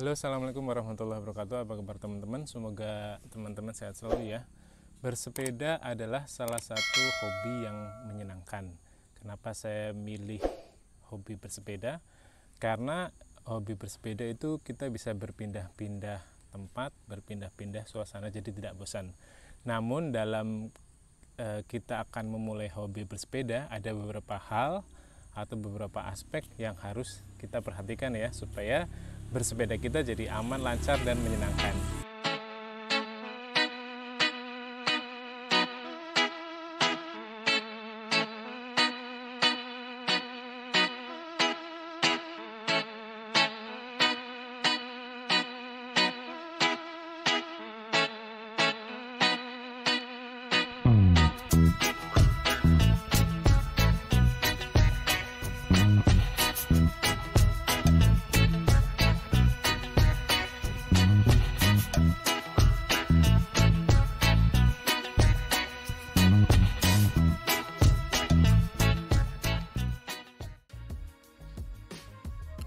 Halo, assalamualaikum warahmatullahi wabarakatuh. Apa kabar teman-teman? Semoga teman-teman sehat selalu ya. Bersepeda adalah salah satu hobi yang menyenangkan. Kenapa saya milih hobi bersepeda? Karena hobi bersepeda itu kita bisa berpindah-pindah tempat, berpindah-pindah suasana, jadi tidak bosan. Namun dalam kita akan memulai hobi bersepeda, ada beberapa hal atau beberapa aspek yang harus kita perhatikan ya, supaya bersepeda kita jadi aman, lancar, dan menyenangkan.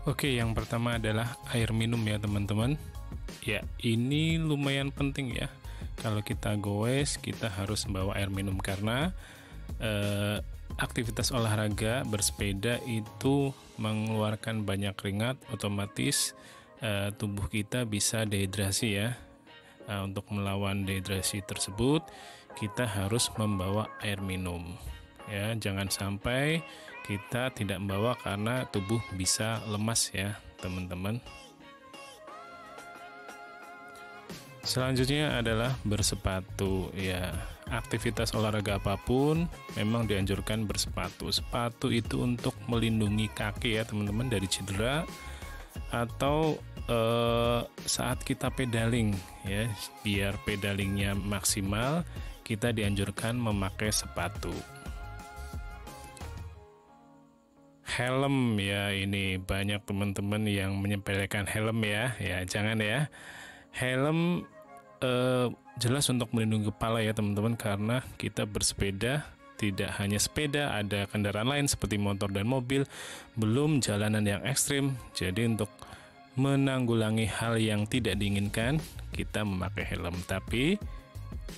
Oke, yang pertama adalah air minum ya teman-teman. Ya, ini lumayan penting ya. Kalau kita goes, kita harus membawa air minum karena aktivitas olahraga bersepeda itu mengeluarkan banyak keringat, otomatis tubuh kita bisa dehidrasi ya. Untuk melawan dehidrasi tersebut, kita harus membawa air minum. Ya, jangan sampai kita tidak membawa karena tubuh bisa lemas ya teman-teman. Selanjutnya adalah bersepatu ya. Aktivitas olahraga apapun memang dianjurkan bersepatu. Sepatu itu untuk melindungi kaki ya teman-teman dari cedera, atau saat kita pedaling ya, biar pedalingnya maksimal, kita dianjurkan memakai sepatu. Helm ya, ini banyak teman-teman yang menyepelekan helm ya. Ya jangan ya. Helm jelas untuk melindungi kepala ya teman-teman, karena kita bersepeda tidak hanya sepeda, ada kendaraan lain seperti motor dan mobil, belum jalanan yang ekstrim. Jadi untuk menanggulangi hal yang tidak diinginkan, kita memakai helm. Tapi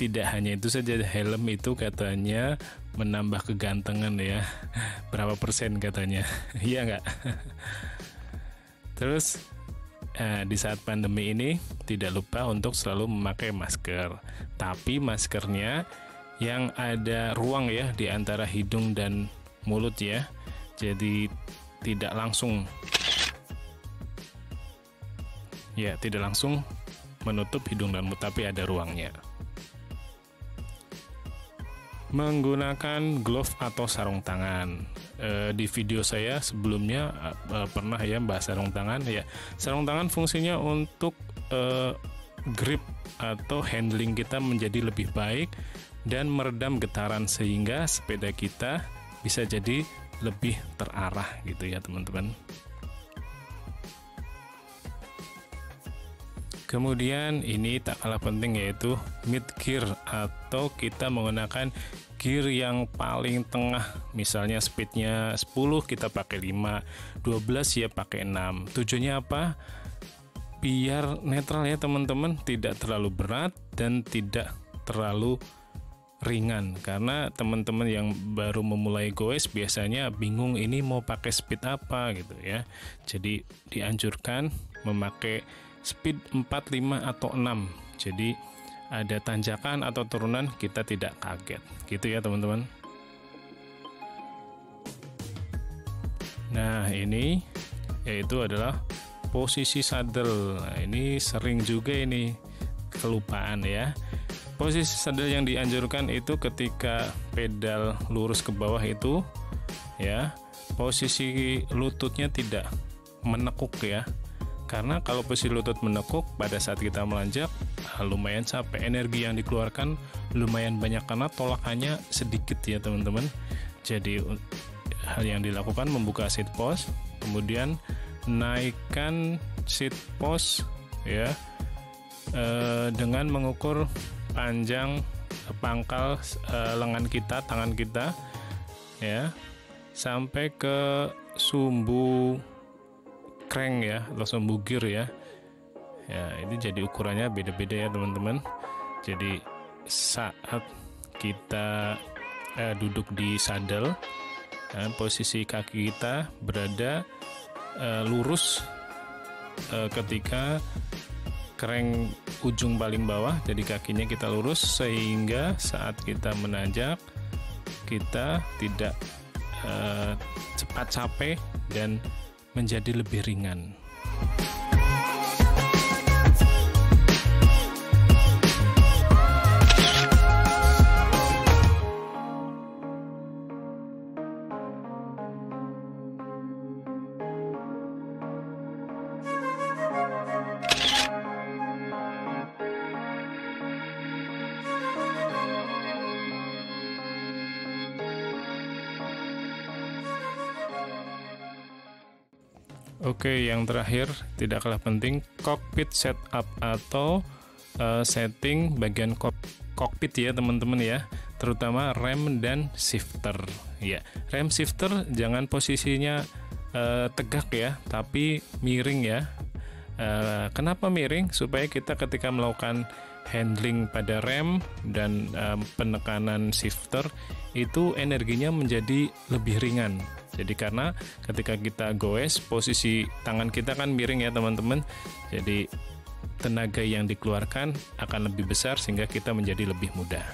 tidak hanya itu saja, helm itu katanya menambah kegantengan ya. Berapa persen katanya? Iya nggak? Terus di saat pandemi ini tidak lupa untuk selalu memakai masker. Tapi maskernya yang ada ruang ya di antara hidung dan mulut ya. Jadi tidak langsung menutup hidung dan mulut, tapi ada ruangnya. Menggunakan glove atau sarung tangan. Di video saya sebelumnya pernah ya bahas sarung tangan ya. Sarung tangan fungsinya untuk grip atau handling kita menjadi lebih baik dan meredam getaran, sehingga sepeda kita bisa jadi lebih terarah gitu ya teman-teman. Kemudian ini tak kalah penting, yaitu mid gear, atau kita menggunakan gear yang paling tengah. Misalnya speednya 10, kita pakai 5, 12 ya pakai 6. Tujuannya apa? Biar netral ya teman-teman, tidak terlalu berat dan tidak terlalu ringan. Karena teman-teman yang baru memulai goes biasanya bingung ini mau pakai speed apa gitu ya. Jadi dianjurkan memakai speed 4, 5, atau 6. Jadi ada tanjakan atau turunan kita tidak kaget. Gitu ya teman-teman. Nah ini yaitu adalah posisi saddle. Nah, ini sering juga ini kelupaan ya. Posisi saddle yang dianjurkan itu ketika pedal lurus ke bawah itu ya, posisi lututnya tidak menekuk ya. Karena kalau posisi lutut menekuk pada saat kita melonjak, lumayan capek, energi yang dikeluarkan lumayan banyak karena tolakannya sedikit ya teman-teman. Jadi hal yang dilakukan membuka seat post, kemudian naikkan seat post ya, dengan mengukur panjang pangkal lengan kita, tangan kita ya, sampai ke sumbu crank ya, atau sumbu gear ya. Ya, ini jadi ukurannya beda-beda ya teman-teman. Jadi saat kita duduk di sadel, posisi kaki kita berada lurus ketika kereng ujung paling bawah, jadi kakinya kita lurus sehingga saat kita menanjak kita tidak cepat capek dan menjadi lebih ringan. Oke, yang terakhir tidak kalah penting, cockpit setup atau setting bagian cockpit ya teman-teman ya, terutama rem dan shifter. Ya, rem shifter jangan posisinya tegak ya, tapi miring ya. Kenapa miring? Supaya kita ketika melakukan handling pada rem dan penekanan shifter itu energinya menjadi lebih ringan. Jadi karena ketika kita goes, posisi tangan kita kan miring ya teman-teman. Jadi tenaga yang dikeluarkan akan lebih besar sehingga kita menjadi lebih mudah.